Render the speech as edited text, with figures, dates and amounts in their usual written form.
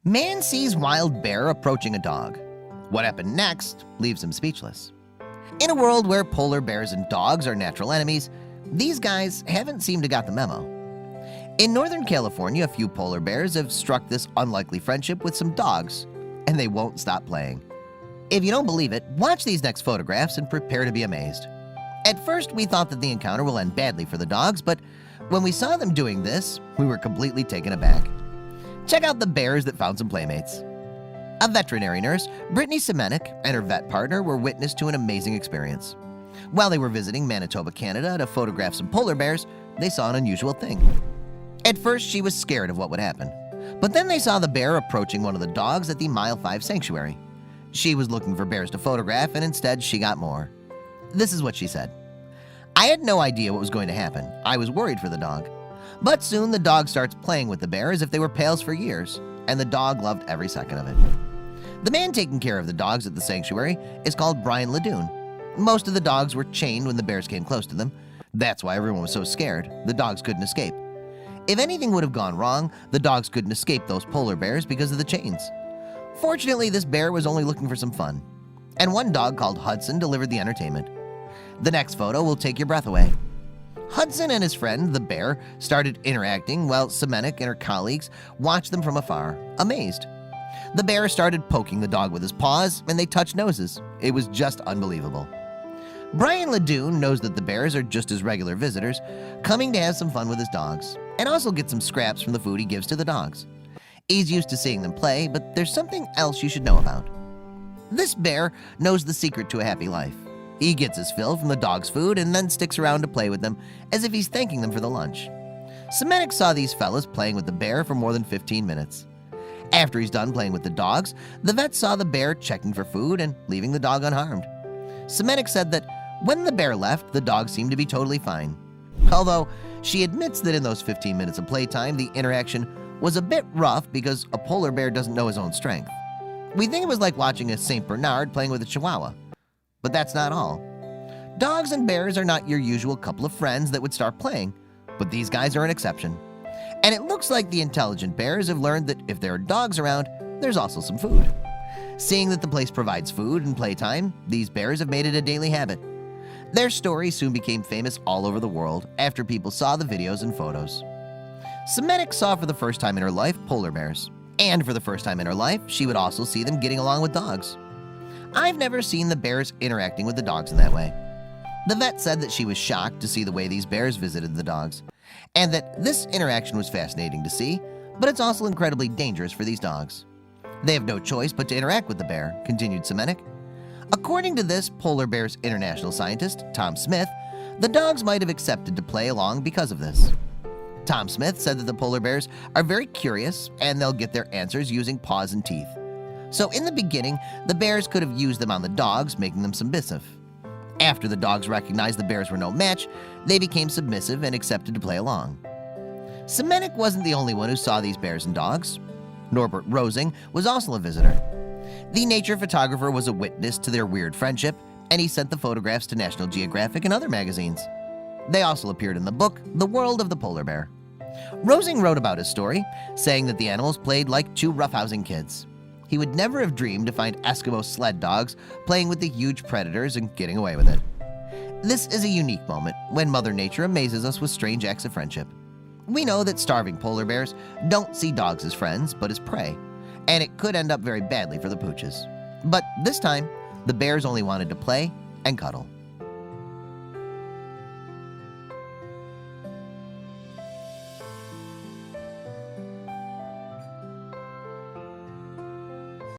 Man sees wild bear approaching a dog. What happened next leaves him speechless. In a world where polar bears and dogs are natural enemies, these guys haven't seemed to got the memo. In Northern California, a few polar bears have struck this unlikely friendship with some dogs, and they won't stop playing. If you don't believe it, watch these next photographs and prepare to be amazed. At first, we thought that the encounter will end badly for the dogs, but when we saw them doing this, we were completely taken aback. Check out the bears that found some playmates. A veterinary nurse, Brittany Semenik, and her vet partner were witness to an amazing experience. While they were visiting Manitoba, Canada to photograph some polar bears, they saw an unusual thing. At first, she was scared of what would happen, but then they saw the bear approaching one of the dogs at the Mile 5 sanctuary. She was looking for bears to photograph, and instead she got more. This is what she said. "I had no idea what was going to happen. I was worried for the dog. But soon the dog starts playing with the bear as if they were pals for years, and the dog loved every second of it." The man taking care of the dogs at the sanctuary is called Brian Ledoux. Most of the dogs were chained when the bears came close to them. That's why everyone was so scared. The dogs couldn't escape. If anything would have gone wrong, the dogs couldn't escape those polar bears because of the chains. Fortunately, this bear was only looking for some fun, and one dog called Hudson delivered the entertainment. The next photo will take your breath away. Hudson and his friend, the bear, started interacting while Semenik and her colleagues watched them from afar, amazed. The bear started poking the dog with his paws, and they touched noses. It was just unbelievable. Brian Ledoux knows that the bears are just as regular visitors, coming to have some fun with his dogs, and also get some scraps from the food he gives to the dogs. He's used to seeing them play, but there's something else you should know about. This bear knows the secret to a happy life. He gets his fill from the dog's food and then sticks around to play with them as if he's thanking them for the lunch. Semenik saw these fellas playing with the bear for more than 15 minutes. After he's done playing with the dogs, the vet saw the bear checking for food and leaving the dog unharmed. Semenik said that when the bear left, the dog seemed to be totally fine. Although she admits that in those 15 minutes of playtime, the interaction was a bit rough because a polar bear doesn't know his own strength. We think it was like watching a St. Bernard playing with a Chihuahua. But that's not all. Dogs and bears are not your usual couple of friends that would start playing, but these guys are an exception. And it looks like the intelligent bears have learned that if there are dogs around, there's also some food. Seeing that the place provides food and playtime, these bears have made it a daily habit. Their story soon became famous all over the world after people saw the videos and photos. Semenik saw for the first time in her life polar bears, and for the first time in her life, she would also see them getting along with dogs. "I've never seen the bears interacting with the dogs in that way." The vet said that she was shocked to see the way these bears visited the dogs, and that this interaction was fascinating to see, but it's also incredibly dangerous for these dogs. "They have no choice but to interact with the bear," continued Semenik. According to this polar bear's international scientist, Tom Smith, the dogs might have accepted to play along because of this. Tom Smith said that the polar bears are very curious and they'll get their answers using paws and teeth. So in the beginning, the bears could have used them on the dogs, making them submissive. After the dogs recognized the bears were no match, they became submissive and accepted to play along. Semenik wasn't the only one who saw these bears and dogs. Norbert Rosing was also a visitor. The nature photographer was a witness to their weird friendship, and he sent the photographs to National Geographic and other magazines. They also appeared in the book, The World of the Polar Bear. Rosing wrote about his story, saying that the animals played like two roughhousing kids. He would never have dreamed to find Eskimo sled dogs playing with the huge predators and getting away with it. This is a unique moment when Mother Nature amazes us with strange acts of friendship. We know that starving polar bears don't see dogs as friends, but as prey, and it could end up very badly for the pooches. But this time, the bears only wanted to play and cuddle.